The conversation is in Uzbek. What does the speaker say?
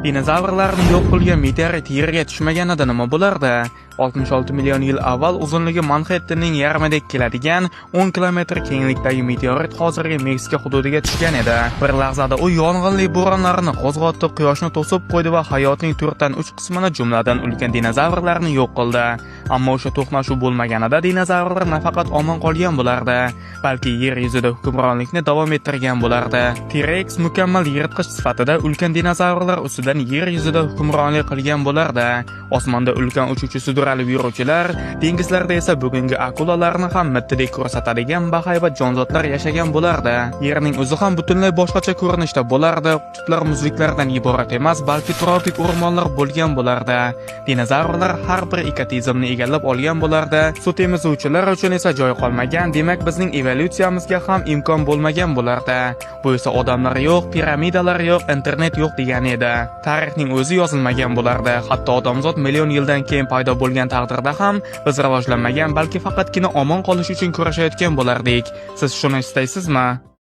Dinozavrlarni yo'q qilgan meteorit Yerga tushmaganida nima bo'lardi? 66 million yil avval uzunligi Manhattanning yarmidek keladigan 10 kilometr kenglikdagi meteorit hozirgi Meksika hududiga tushgan edi. Bir lahzada u yong'inli bo'ronlarni qo'zg'otib, quyoshni to'sib qo'ydi va hayotning 4dan 3 qismini, jumladan ulkan dinozavrlarni yo'q qildi. Ammo o'sha to'qnashuv bo'lmaganida dinozavrlar nafaqat omon qolgan bo'lardi, balki yer yuzida hukmronlikni davom ettirgan bo'lardi. T-Rex mukammal yirtqich sifatida ulkan dinozavrlar ustidan yer yuzida hukmronlik qilgan bo'lardi. Osmonda ulkan uchuvchi sudralib yuruvchilar, dengizlarda esa bugungi akulalarni ham mittidek ko'rsatadigan bahaybat jonzotlar yashagan bo'lardi. Yerning o'zi ham butunlay boshqacha ko'rinishda bo'lardi. Qutblar muzliklardan iborat emas, balki tropik o'rmonlar bo'lgan bo'lardi. Dinozavrlar har bir ekotizmni egallab olgan bo'lardi. Sut emizuvchilar uchun esa joy qolmagan, demak bizning evolyutsiyamizga ham imkon bo'lmagan bo'lardi. Bu esa odamlar yo'q, piramidalar yo'q, internet yo'q degani edi. Tarixning o'zi yozilmagan bo'lardi. Hatto odamzod million yildan keyin paydo bo'lgan taqdirda ham biz rivojlanmagan, balki faqatgina omon qolish uchun kurashayotgan bo'lardik. Siz shuni istaysizmi?